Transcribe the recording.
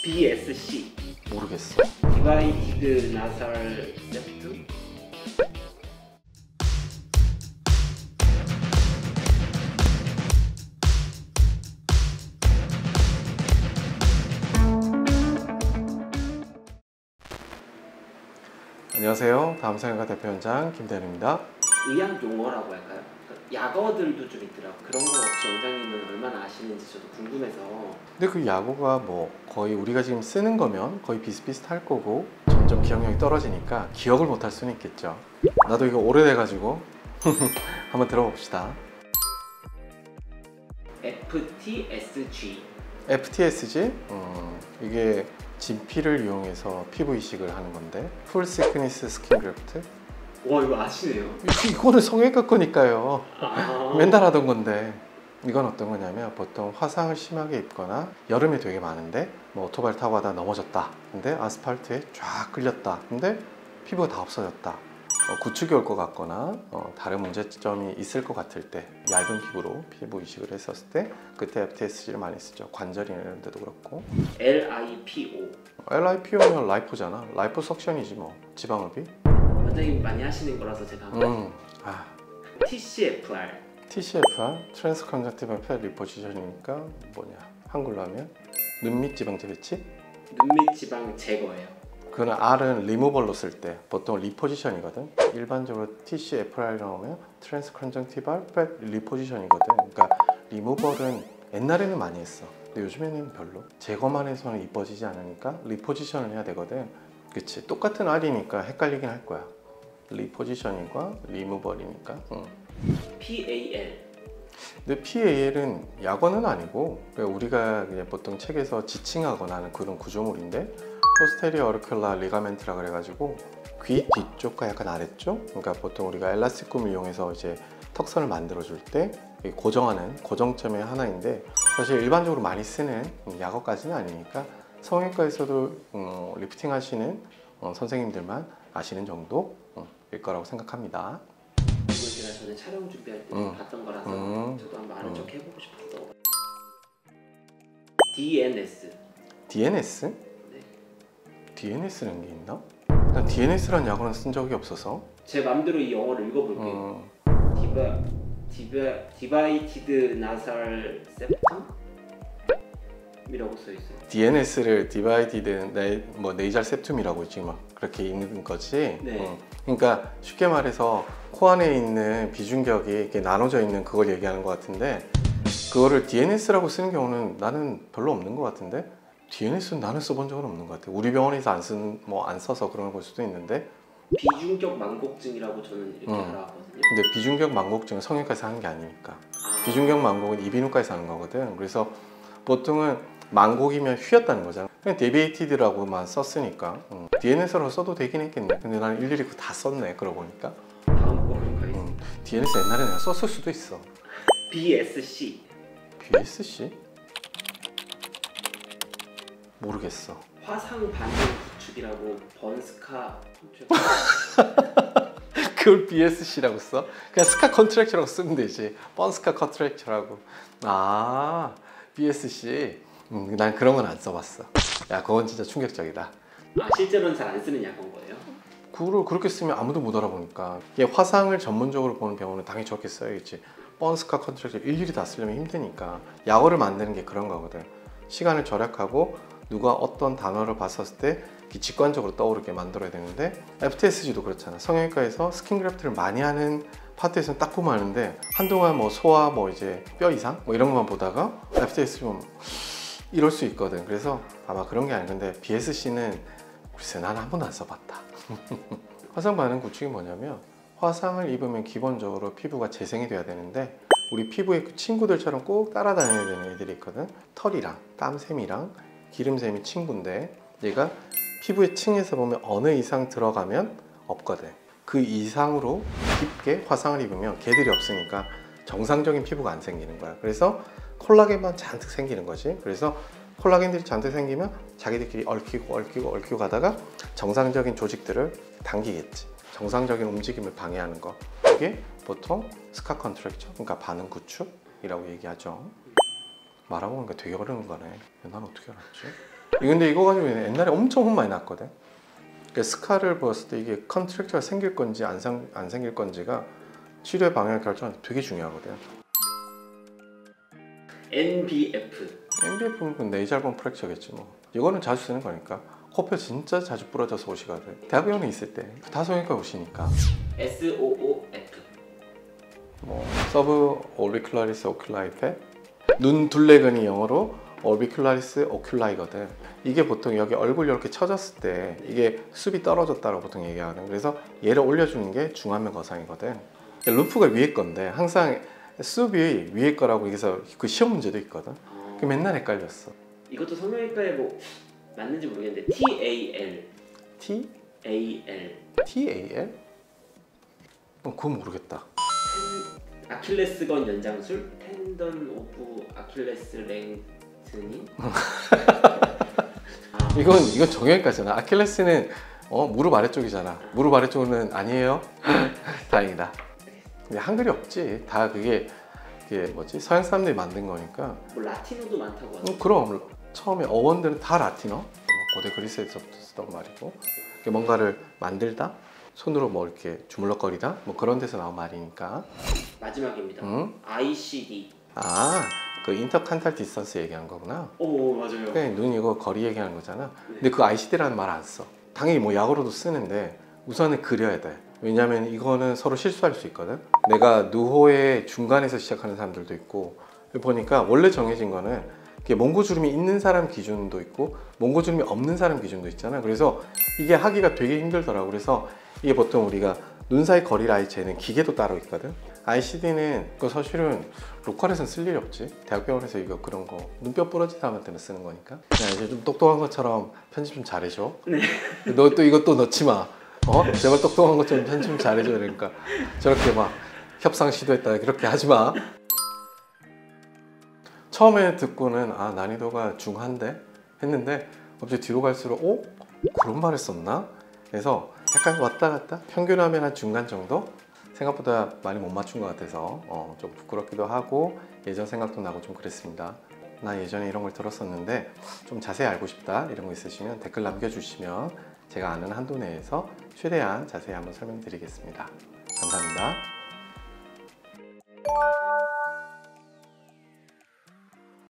BSC 모르겠어. 디바이티드 나살 세프툼? 안녕하세요. 다음 성형외과 대표원장 김대현입니다. 의학 용어라고 할까요? 약어들도 좀 있더라고. 그런 거 혹시 원장님은 얼마나 아시는지 저도 궁금해서. 근데 그 약어가 뭐 거의 우리가 지금 쓰는 거면 거의 비슷비슷할 거고 점점 기억력이 떨어지니까 기억을 못할 수는 있겠죠. 나도 이거 오래돼가지고 한번 들어봅시다. FTSG FTSG? 이게 진피를 이용해서 피부 이식을 하는 건데 풀 시크니스 스킨 그래프트? 와, 이거 아시네요. 이거는 성형외과 거니까요. 아 맨날 하던 건데 이건 어떤 거냐면 보통 화상을 심하게 입거나 여름에 되게 많은데 뭐 오토바이를 타고 가다 넘어졌다, 근데 아스팔트에 쫙 끌렸다, 근데 피부가 다 없어졌다, 구축이 올 것 같거나 다른 문제점이 있을 것 같을 때 얇은 피부로 피부 이식을 했었을 때 그때 FTSG를 많이 쓰죠. 관절이나 이런 데도 그렇고. LIPO LIPO면 라이포잖아. 라이포 석션이지 뭐, 지방흡입. 원장님 많이 하시는 거라서 제가 한번 TCFR TCFR, 트랜스 컨젝티브 팻 리포지션이니까 뭐냐, 한글로 하면 눈밑 지방 재배치? 눈밑 지방 제거예요. 그거는 R은 리무벌로 쓸 때 보통 리포지션이거든. 일반적으로 TCFR이라고 하면 트랜스 컨젝티브 팻 리포지션이거든. 그러니까 리무벌은 옛날에는 많이 했어. 근데 요즘에는 별로. 제거만 해서는 이뻐지지 않으니까 리포지션을 해야 되거든. 그치? 똑같은 R이니까 헷갈리긴 할 거야. 리포지션과 리무벌이니까. PAL 근데 PAL은 약어는 아니고 우리가 그냥 보통 책에서 지칭하거나 하는 그런 구조물인데, 포스테리어 어리큘라 리가멘트라 그래가지고 귀 뒤쪽과 약간 아래쪽, 그러니까 보통 우리가 엘라스틱금을 이용해서 이제 턱선을 만들어줄 때 고정하는 고정점의 하나인데, 사실 일반적으로 많이 쓰는 약어까지는 아니니까 성형외과에서도 리프팅 하시는 선생님들만 아시는 정도일 거라고 생각합니다. 이건 제가 전에 촬영 준비할 때 봤던 거라서 저도 한번 아는 척 해보고 싶어서. DNS DNS? 네. DNS라는 게 있나? 난 DNS라는 약어는 쓴 적이 없어서. 제 맘대로 이 영어를 읽어볼게요. 디바이티드 나살 세프텀? 이라고 써있어요. DNS를 디바이디드 네이잘 septum이라고 지금 막 그렇게 읽는 거지. 네. 그러니까 쉽게 말해서 코 안에 있는 비중격이 이렇게 나눠져 있는 그걸 얘기하는 것 같은데, 그거를 DNS라고 쓰는 경우는 나는 별로 없는 것 같은데. DNS는 나는 써본 적은 없는 것 같아. 우리 병원에서 안 써서 그런 걸 수도 있는데. 비중격 망곡증이라고 저는 이렇게 알아왔거든요. 근데 비중격 망곡증은 성형외과에서 하는 게 아니니까. 비중격 망곡은 이비인후과에서 하는 거거든. 그래서 보통은 망곡이면 휘었다는 거잖아. 그냥 데비에이티드라고만 썼으니까 DNS라고 써도 되긴 했겠네. 근데 나는 일일이 그거 다 썼네, 그러고 보니까. 다음 거 그럼 가겠습니다. DNS 옛날에 내가 썼을 수도 있어. BSC BSC? 모르겠어. 화상 반응 구축이라고 번스카 그걸 BSC라고 써? 그냥 스카 컨트랙처라고 쓰면 되지. 번스카 컨트랙처라고. 아, BSC. 난 그런 건 안 써봤어. 야, 그건 진짜 충격적이다. 실제로는 잘 안 쓰는 약인 거예요? 그걸 그렇게 쓰면 아무도 못 알아보니까. 이게 화상을 전문적으로 보는 병원은 당연히 저렇게 써야겠지. 번스카 컨트랙처 일일이 다 쓰려면 힘드니까. 약어를 만드는 게 그런 거거든. 시간을 절약하고 누가 어떤 단어를 봤었을 때 직관적으로 떠오르게 만들어야 되는데, FTSG도 그렇잖아. 성형외과에서 스킨 그래프트를 많이 하는 파트에서는 딱 보면 아는데, 한동안 뭐 소화 뭐 이제 뼈 이상 뭐 이런 것만 보다가 FTSG 좀 이럴 수 있거든. 그래서 아마 그런 게 아닌데, BSC는 글쎄 나는 한 번도 안 써봤다. 화상 반응 구축이 뭐냐면, 화상을 입으면 기본적으로 피부가 재생이 돼야 되는데, 우리 피부의 그 친구들처럼 꼭 따라다녀야 되는 애들이 있거든. 털이랑 땀샘이랑 기름샘이 친구인데, 얘가 피부의 층에서 보면 어느 이상 들어가면 없거든. 그 이상으로 깊게 화상을 입으면 걔들이 없으니까 정상적인 피부가 안 생기는 거야. 그래서 콜라겐만 잔뜩 생기는 거지. 그래서 콜라겐들이 잔뜩 생기면 자기들끼리 얽히고 가다가 정상적인 조직들을 당기겠지. 정상적인 움직임을 방해하는 거. 그게 보통 스카 컨트랙처, 그러니까 반응 구축이라고 얘기하죠. 말하고 보니까 되게 어려운 거네. 난 어떻게 알았지? 근데 이거 가지고 옛날에 엄청 혼 많이 났거든. 그러니까 스카를 보았을 때 이게 컨트랙처가 생길 건지 안 생길 건지가 치료의 방향을 결정하는 데 되게 중요하거든. NBF는 네이잘본 프랙처겠지 뭐. 이거는 자주 쓰는 거니까. 코뼈 진짜 자주 부러져서 오시거든. 대학병원에 있을 때 다소형외과 오시니까. SOOF. 뭐 서브 올비큘라리스 오큘라이페, 눈 둘레근이 영어로 올비큘라리스 오큘라이거든. 이게 보통 여기 얼굴 이렇게 쳐졌을 때 이게 숲이 떨어졌다고 보통 얘기하거든. 그래서 얘를 올려주는 게 중안면 거상이거든. 루프가 위에 건데 항상 숲이 위에 거라고 해서 그 시험 문제도 있거든. 그 맨날 헷갈렸어. 이것도 성형외과에 뭐 맞는지 모르겠는데 TAL. TAL? 그거 모르겠다. 아킬레스건 연장술, 텐던 오브 아킬레스 랭스니. 이건 정형외과잖아. 아킬레스는 무릎 아래쪽이잖아. 무릎 아래쪽은 아니에요. 다행이다. 근데 한글이 없지. 다 그게 뭐지? 서양 사람들이 만든 거니까. 뭐 라틴어도 많다고 하죠. 그럼 처음에 어원들은 다 라틴어. 고대 그리스에서부터 쓰던 말이고. 뭔가를 만들다, 손으로 뭐 이렇게 주물럭거리다, 뭐 그런 데서 나온 말이니까. 마지막입니다. ICD. 그 인터칸탈 디스턴스 얘기한 거구나. 오, 맞아요. 그래, 눈 이거 거리 얘기하는 거잖아. 근데 그 ICD라는 말 안 써. 당연히 뭐 약으로도 쓰는데 우선은 그려야 돼. 왜냐면 이거는 서로 실수할 수 있거든. 내가 누호의 중간에서 시작하는 사람들도 있고, 보니까 원래 정해진 거는 몽고주름이 있는 사람 기준도 있고 몽고주름이 없는 사람 기준도 있잖아. 그래서 이게 하기가 되게 힘들더라고. 그래서 이게 보통 우리가 눈 사이 거리를 아예 재는 기계도 따로 있거든. ICD는 그 사실은 로컬에서는 쓸 일이 없지. 대학병원에서 이거 그런 거 눈뼈 부러진 사람한테는 쓰는 거니까. 야, 이제 좀 똑똑한 것처럼 편집 좀 잘해줘. 네. 너 또 이것도 넣지 마. 제발 똑똑한 것 좀 편집 좀 잘해줘. 그러니까 저렇게 막 협상 시도했다 그렇게 하지 마. 처음에 듣고는 난이도가 중한데 했는데 갑자기 뒤로 갈수록 그런 말 했었나? 그래서 약간 왔다 갔다 평균하면 한 중간 정도? 생각보다 많이 못 맞춘 것 같아서 좀 부끄럽기도 하고 예전 생각도 나고 좀 그랬습니다. 나 예전에 이런 걸 들었었는데 좀 자세히 알고 싶다 이런 거 있으시면 댓글 남겨주시면 제가 아는 한도 내에서 최대한 자세히 한번 설명드리겠습니다. 감사합니다.